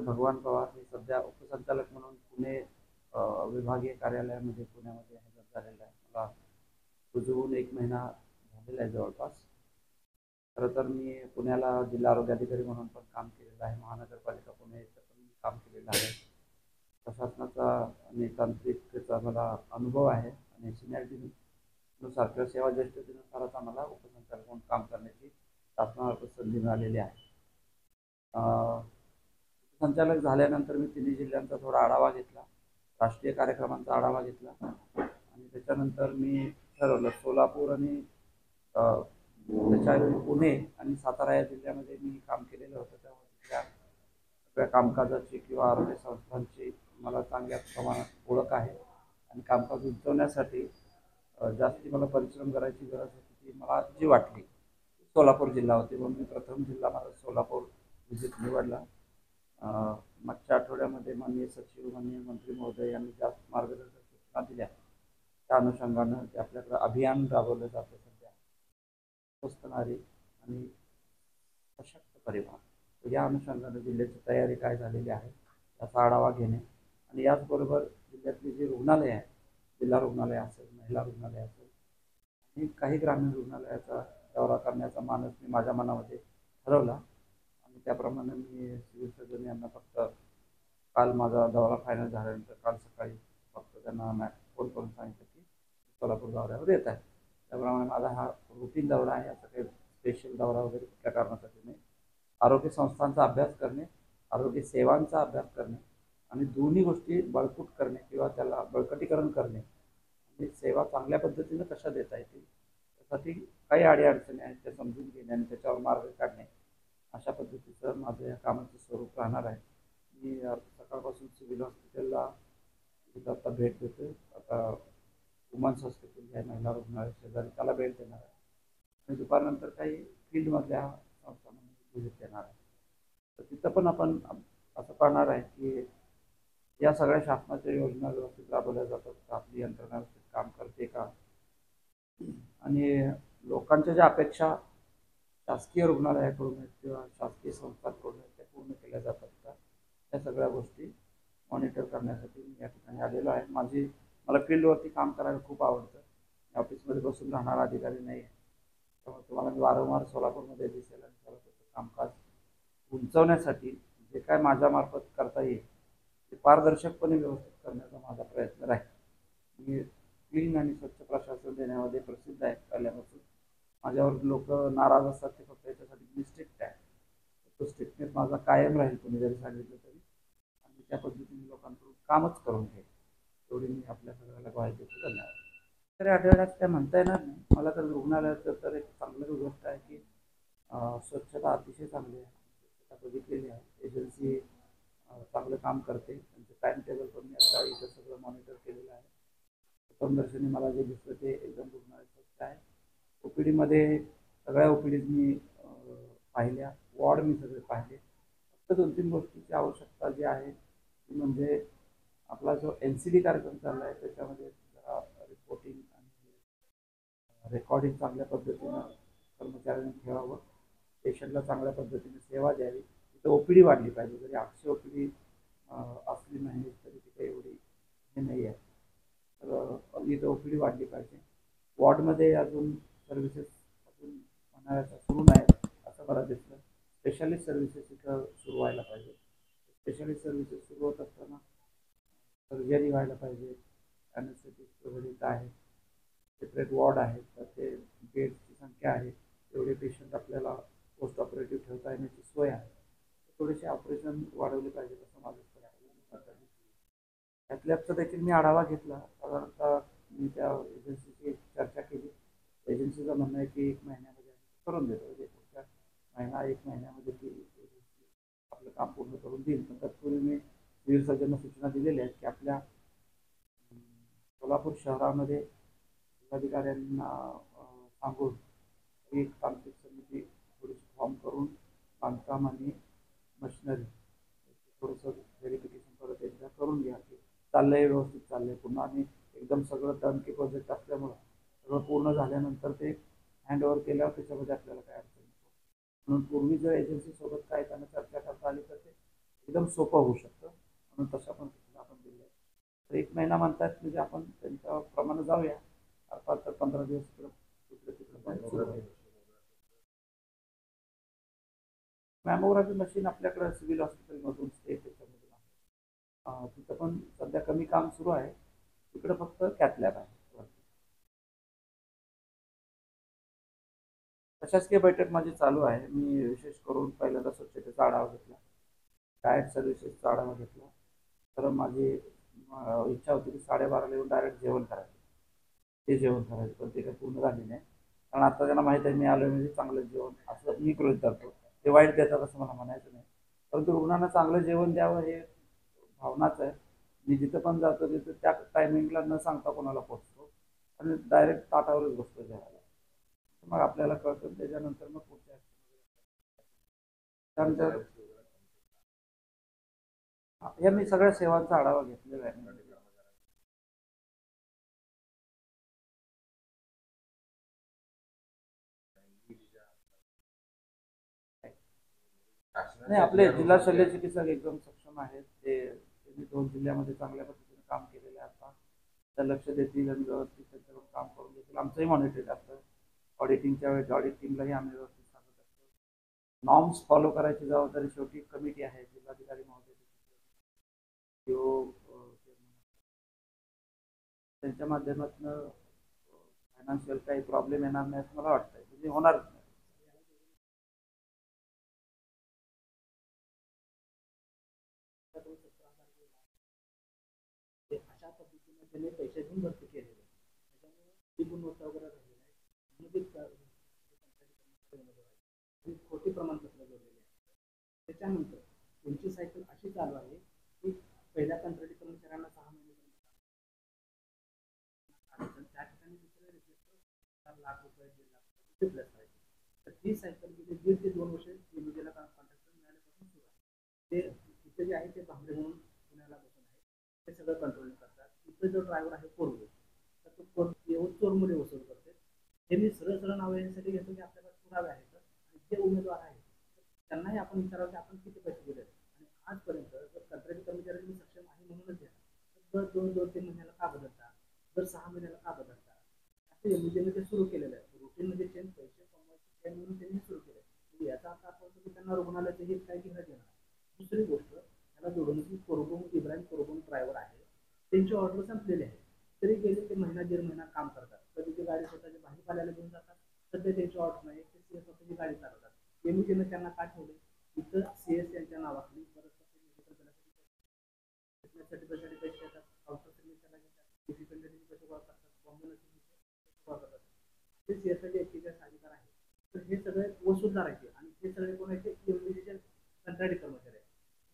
भगवान पवार हे सध्या उपसंचालक म्हणून पुणे विभागीय कार्यालयामध्ये पुण्यामध्ये हजर झालेलं आहे. मला रुजू 1 महिना झालेला आहे जवळपास. खरं तर मी पुण्याला जिल्हा आरोग्य अधिकारी म्हणून पण काम केलेलं आहे. महानगरपालिका पुणे इथं पण काम केलेलं आहे. प्रशासनाचा आणि तांत्रिकतेचा मला अनुभव आहे आणि सिनियरिटीनुसार किंवा सेवा ज्येष्ठतेनुसारच आम्हाला उपसंचालक म्हणून काम करण्याची शासनामार्फत संधी मिळालेली आहे. संचालक झाल्यानंतर मी तिन्ही जिल्ह्यांचा थोडा आढावा घेतला, राष्ट्रीय कार्यक्रमांचा आढावा घेतला आणि त्याच्यानंतर मी ठरवलं सोलापूर आणि त्याच्याऐवजी पुणे आणि सातारा या जिल्ह्यामध्ये मी काम केलेलं होतं. त्यामुळे सगळ्या कामकाजाची किंवा आरोग्य संस्थांची मला चांगल्या प्रमाणात ओळख आहे आणि कामकाज उंचवण्यासाठी जास्ती मला परिश्रम करायची गरज होती ती मला जी वाटली सोलापूर जिल्हा होती. म्हणून मी प्रथम जिल्हा माझा सोलापूर विजिट निवडला. मागच्या आठवड्यामध्ये माननीय सचिव माननीय मंत्री महोदय यांनी ज्या मार्गदर्शक सूचना दिल्या त्या अनुषंगानं ते आपल्याकडं अभियान राबवलं जातं सध्या स्वस्त नारी आणि सशक्त परिवार या अनुषंगानं जिल्ह्याची तयारी काय झालेली आहे याचा आढावा घेणे आणि याचबरोबर जिल्ह्यातली जी रुग्णालय आहे, जिल्हा रुग्णालय असेल, महिला रुग्णालय असेल आणि काही ग्रामीण रुग्णालयाचा दौरा करण्याचा मानस मी माझ्या मनामध्ये ठरवला आणि त्याप्रमाणे मी सिव्हिल सर्जन यांना फक्त काल माझा दौरा फायनल झाल्यानंतर काल सकाळी फक्त त्यांना फोन करून सांगितलं की सोलापूर दौऱ्यावर येत आहे. त्याप्रमाणे माझा हा रुटीन दौरा आहे. याचा काही स्पेशल दौरा वगैरे कुठल्या कारणासाठी नाही. आरोग्य संस्थांचा अभ्यास करणे, आरोग्य सेवांचा अभ्यास करणे आणि दोन्ही गोष्टी बळकट करणे किंवा त्याला बळकटीकरण करणे आणि सेवा चांगल्या पद्धतीनं कशा देता येतील त्यासाठी काही अडीअडचणी आहेत त्या समजून घेणे आणि त्याच्यावर मार्ग काढणे अशा पद्धतीचं माझं या कामाचं स्वरूप राहणार आहे. मी सकाळपासून सिव्हिल हॉस्पिटलला तिथं आता भेट देतोय. आता वुमन्स हॉस्पिटल आहे महिला रुग्णालय शेजारी त्याला भेट देणार आहे आणि दुपारनंतर काही फील्डमधल्या संस्थांना व्हिजिट देणार आहे. तर तिथं पण आपण असं पाहणार आहे की या सगळ्या शासनाच्या योजना व्यवस्थित राबवल्या जातात का, आपली यंत्रणा व्यवस्थित काम करते का आणि लोकांच्या ज्या अपेक्षा शासकीय रुग्णालयाकडून आहेत किंवा शासकीय संस्थांकडून आहेत त्या पूर्ण केल्या जातात का, या सगळ्या गोष्टी मॉनिटर करण्यासाठी मी या ठिकाणी आलेलो आहे. मला फील्डवरती काम करायला खूप आवडतं. ऑफिसमध्ये बसून राहणारा अधिकारी नाही आहे. त्यामुळे तुम्हाला मी वारंवार सोलापूरमध्ये दिसेल आणि सोलापूरचं कामकाज उंचवण्यासाठी जे काय माझ्यामार्फत करता येईल ते पारदर्शकपणे व्यवस्थित करण्याचा माझा प्रयत्न राहील. मी क्लीन आणि स्वच्छ प्रशासन देण्यामध्ये प्रसिद्ध आहे. पहिल्यापासून माझ्यावर लोक नाराज असतात ते फक्त याच्यासाठी मी स्ट्रिक्ट आहे. तो स्ट्रिक्टनेस माझा कायम राहील कोणी जरी सांगितलं तरी आणि त्या पद्धतीने लोकांकडून कामच करून घेईल एवढी मी आपल्या सगळ्याला ग्वाही देतो. धन्यवाद. तरी आढळण्यात काय म्हणता येणार नाही. मला तर रुग्णालयाचं तर एक चांगली गोष्ट आहे की स्वच्छता अतिशय चांगली आहे. स्वच्छता बघितलेली आहे. एजन्सी चांगलं काम करते. त्यांचं टाइम टेबल पण मी आता इथं सगळं मॉनिटर केलेलं आहे. प्रथमदर्शनी मला जे दिसलं ते एकदम रुग्णालय स्वच्छ आहे. ओपीडीमध्ये सगळ्या ओपीडीज मी पाहिल्या, वॉर्ड मी सगळे पाहिले. फक्त 2-3 गोष्टीची आवश्यकता जी आहे ती म्हणजे आपला जो NCD कार्यक्रम चालला आहे त्याच्यामध्ये जरा रिपोर्टिंग आणि रेकॉर्डिंग चांगल्या पद्धतीनं कर्मचाऱ्यांनी ठेवावं, पेशंटला चांगल्या पद्धतीने सेवा द्यावी. तिथं ओपीडी वाढली पाहिजे. जरी 800 ओपीडी असली नाही तरी तिथे एवढी हे नाही आहे. तर इथं ओपीडी वाढली पाहिजे. वॉर्डमध्ये अजून सर्व्हिसेस अजून म्हणायचं सुरू नाहीत असं मला दिसलं. स्पेशालिस्ट सर्व्हिसेस इथं सुरू व्हायला पाहिजे. स्पेशालिस्ट सर्व्हिसेस सुरू होत असताना सर्जरी व्हायला पाहिजे. ॲनेस्थेटिस्ट वगैरे इथं आहे. सेपरेट वॉर्ड आहे. तर ते बेडची संख्या आहे. एवढे पेशंट आपल्याला पोस्ट ऑपरेटिव्ह ठेवता येण्याची सोय आहे. थोडेसे ऑपरेशन वाढवले पाहिजे असं माझं त्यातल्याचं देखील मी आढावा घेतला. साधारणतः मी त्या एजन्सीची चर्चा केली. एजन्सीचं म्हणणं आहे की 1 महिन्यामध्ये करून देतो. म्हणजे पुढच्या महिना 1 महिन्यामध्ये ती एजन्सी आपलं काम पूर्ण करून देईल. पण तत्पूर्वी मी सिव्हिल सर्जनला सूचना दिलेल्या आहेत की आपल्या सोलापूर शहरामध्ये जिल्हाधिकाऱ्यांना सांगून एक तांत्रिक समिती थोडीशी फॉर्म करून बांधकाम आणि मशिनरी थोडंसं व्हेरिफिकेशन परत एकदा करून घ्या की चाललंय व्यवस्थित चाललंय पुन्हा. आणि एकदम सगळं टर्नकी प्रोजेक्ट असल्यामुळं सगळं पूर्ण झाल्यानंतर ते हँडओव्हर केल्यावर त्याच्यामध्ये आपल्याला काय अडचण नको. म्हणून पूर्वी जर एजन्सीसोबत काय त्यांना चर्चा करता आली तर ते एकदम सोपं होऊ शकतं. म्हणून तशा पण सूचना आपण दिल्या. तर 1 महिना म्हणतात म्हणजे आपण त्यांच्याप्रमाणे जाऊया. अर्थात तर 15 दिवस इकडे-तिकडे पण सुरू होईल. मॅमोग्राफी मशीन आपल्याकडे सिव्हिल हॉस्पिटलमधून स्टेट त्याच्यामधून आहे. तिथं पण सध्या कमी काम सुरू आहे. तिकडे फक्त कॅथ लॅब आहे. प्रशासकीय बैठक माझी चालू आहे. मी विशेष करून पहिल्यांदा स्वच्छतेचा आढावा घेतला, डायट सर्व्हिसेसचा आढावा घेतला. तर माझी इच्छा होती की 12:30ला येऊन डायरेक्ट जेवण करायचं. ते जेवण करायचं, पण ते काही पूर्ण झाले नाही. कारण आता त्यांना माहीत आहे मी आलो म्हणजे चांगलं जेवण असं मी गृहीत धरतो. ते वाईट देतात असं मला म्हणायचं नाही. परंतु रुग्णांना चांगलं जेवण द्यावं हे भावनाच आहे. मी जिथं पण जातो तिथं त्या टायमिंगला न सांगता कोणाला पोहोचतो आणि डायरेक्ट ताटावरच बसतो जेवायला. मग आपल्याला कळतं त्याच्यानंतर मग पुढच्या त्यानंतर या मी सगळ्या सेवांचा आढावा घेतलेला आहे. नाही, आपले जिल्हा शल्य चिकित्सक एकदम सक्षम आहेत. ते त्यांनी 2 जिल्ह्यामध्ये चांगल्या पद्धतीने काम केलेलं आहे. आता तर लक्ष देतील आणि व्यवस्थित त्याच्यावर काम करून देतील. आमचंही मॉनिटरिंग असतं. ऑडिटिंगच्या वेळेस ऑडिट टीमलाही आम्ही व्यवस्थित सांगत असतो. नॉर्म्स फॉलो करायची जबाबदारी शेवटी कमिटी आहे, जिल्हाधिकारी महोदय त्यांच्या माध्यमातून फायनान्शियल काही प्रॉब्लेम येणार नाही असं मला वाटतंय. म्हणजे होणारच नाही. अशा पद्धतीने त्याने पैसे घेऊन भरती केलेले त्याच्यामुळे ती गुणवत्ता वगैरे राहिलेली आहे. खोटी प्रमाणपत्र जोडलेले आहे. त्याच्यानंतर त्यांची सायकल अशी चालू आहे की पहिल्या कंत्राटी कर्मचाऱ्यांना 6 महिने त्या ठिकाणी दुसरे रजिस्टर 4 लाख रुपये 1.5 लाख रुपये प्लस करायचे. तर ही सायकल गेली 1.5 ते 2 वर्ष एमबीजेला कॉन्ट्रॅक्टर मिळाल्यापासून सुरू आहे. ते तिथे जे आहे ते भांबरे म्हणून पुण्याला बसून आहे. ते सगळं कंट्रोल करतात. इथं जो ड्रायव्हर आहे कोरवे तर तो येऊन चोरमुळे वसूल करते. हे मी सरळ सरळ नाव यासाठी घेतो की आपल्याला पुरावे आहेत आणि जे उमेदवार आहेत त्यांनाही आपण विचारावं की आपण किती पैसे दिले आणि आजपर्यंत जर कंत्राटी कर्मचारी सक्षम आहे म्हणूनच घ्या तर 2-2-3 महिन्याला का बदलता, दर 6 महिन्याला का बदलता, असं एमबीजेने ते सुरू केलेलं आहे. रुटीनमध्ये चेंज पैसे कमवायचे चेंज म्हणून त्यांनी सुरू केलं. म्हणजे याचा अर्थ असा होतो की त्यांना रुग्णालयाचं हित काय घेण्यात येणार. दुसरी गोष्ट त्याला जोडून की कोरबून इब्राहिम कोरबून ड्रायव्हर आहे, त्यांची ऑर्डर संपलेली आहे. तरी गेले ते महिना 1.5 महिना काम करतात. कधी ते गाडी स्वतःच्या भाजीपाल्याला घेऊन जातात. सध्या त्यांची ऑर्डर नाही, ते स्वतःची गाडी चालवतात. एमबीजेने त्यांना काय ठेवले इथं सीएस यांच्या नावाखाली परत पैसे घेतात. काउंटर सर्व्हिसला घेतात. पैसे गोळा करतात. बॉम्बे गोळा करतात. ते सीएसचे 41 अधिकार आहे. तर हे सगळे वसूलदार आहेत आणि हे सगळे कोण आहेत एमबीजेचे कंत्राटी कर्मचारी आहेत.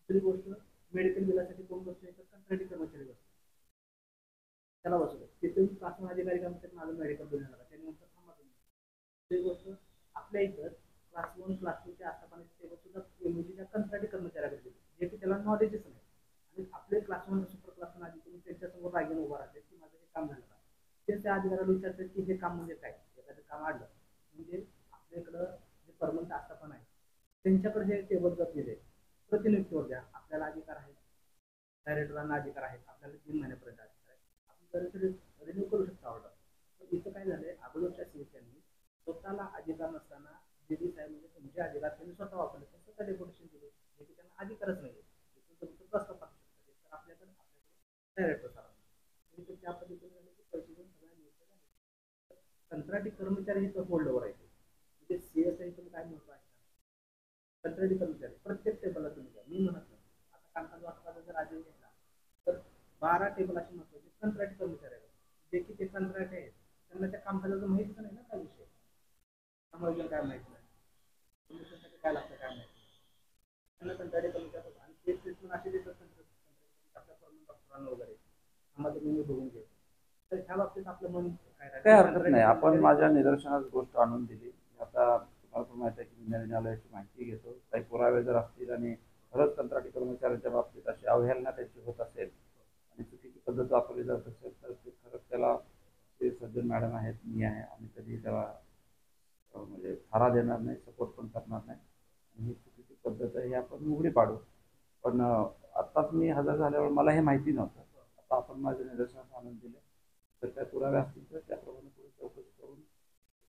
दुसरी गोष्ट मेडिकल बिलासाठी कोण बसतो तर कंत्राटी कर्मचारी बसतो. त्याला बसवलं तिथे शासन अधिकारी काय म्हणतात माझं मेडिकल बिल झालं त्यांनी म्हणतात थांबा तुम्ही. दुसरी गोष्ट आपल्या इथं क्लास 1 क्लास 2 च्या आस्थापनेची सेवा सुद्धा एमबीजेच्या कंत्राटी कर्मचाऱ्याकडे दिली जे की त्याला नॉलेजच नाही. आणि आपले क्लास 1 सुपर क्लास 1 अधिकारी त्यांच्यासमोर रागीने उभा राहतात की माझं हे काम झालं का. ते त्या अधिकाऱ्याला विचारतात की हे काम म्हणजे काय, एखादं काम आलं म्हणजे आपल्याकडं जे परमनंट आस्थापन आहे त्यांच्याकडे हे टेबल जर दिले प्रतिनियुक्तीवर द्या आपल्याला अधिकार आहे. डायरेक्टरांना अधिकार आहेत. आपल्याला 3 महिन्यापर्यंत अधिकार आहे. आपण रिन्यू करू शकतो ऑर्डर. पण इथं काय झालंय अगोदरच्या सीएसएननी स्वतःला अधिकार नसताना जेडी साहेब म्हणजे तुमचे अधिकार त्यांनी स्वतः वापरले स्वतः डेप्युटेशन दिले जे की त्यांना अधिकारच नाही. प्रस्ताव पाठवू शकतात. तर आपल्याकडे डायरेक्टर सर त्या पद्धतीने झाले की पैसे घेऊन सगळ्या कंत्राटी कर्मचारी हे होल्डवर आहे. म्हणजे सीएसआय काय महत्व आहे कंत्राटी कर्मचारी प्रत्येक टेबलला तुम्ही द्या. मी म्हणत नाही आता कामकाज वाटपाचा जर आदेश घेतला तर 12 टेबल असे महत्वाचे कंत्राटी कर्मचारी आहेत जे की ते कंत्राटी आहेत त्यांना त्या कामकाजाचं माहितीच नाही ना काय विषय समायोजन काय माहिती नाही कमिशनसाठी काय लागतं काय माहिती त्यांना कंत्राटी कर्मचारी आणि ते ट्रीटमेंट असे देतात आपल्या परमनंट डॉक्टरांना वगैरे आम्हाला तुम्ही बघून घ्या. तर ह्या बाबतीत आपलं मन काय हरकत नाही. आपण माझ्या निदर्शनास गोष्ट आणून दिली. आता तुम्हाला माहिती आहे की न्यायालयाची माहिती घेतो. काही पुरावे जर असतील आणि खरंच कंत्राटी कर्मचाऱ्यांच्या बाबतीत अशी अवहेलना त्याची होत असेल आणि चुकीची पद्धत वापरली जात असेल तर ते खरंच त्याला ते सज्जन मॅडम आहेत मी आहे आम्ही कधी त्याला म्हणजे थारा देणार नाही, सपोर्ट पण करणार नाही. आणि ही चुकीची पद्धत आहे हे आपण उघडी पाडू. पण आत्ताच मी हजर झाल्यावर मला हे माहिती नव्हतं. आता आपण माझे निदर्शनास आणून दिले, तर त्या पुरावे असतील तर त्याप्रमाणे पुढे चौकशी करून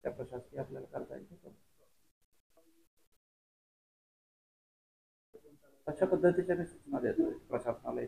त्या प्रशासकीय आपल्याला करता येईल ते करू. अशा पद्धतीच्या मी सूचना देतोय प्रशासनाला.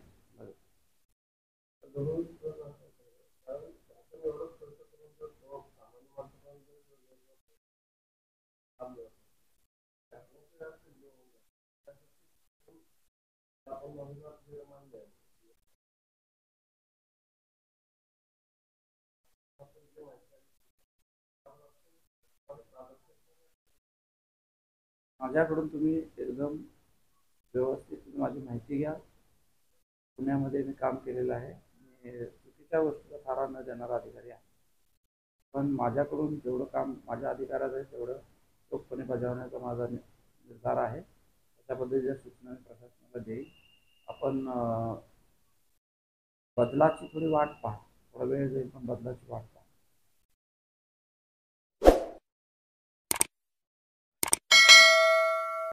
माझ्याकडून तुम्ही एकदम व्यवस्थित माझी माहिती घ्या. पुण्यामध्ये मी काम केलेलं आहे. मी चुकीच्या गोष्टीला थारा न देणारा अधिकारी आहे. पण माझ्याकडून जेवढं काम माझ्या अधिकारात आहे तेवढं चोखपणे बजावण्याचा माझा निर्धार आहे. अशा पद्धतीच्या सूचना मी प्रशासनाला देईल. आपण बदलाची थोडी वाट पहा. थोडा वेळ जाईल पण बदलाची वाट पहा.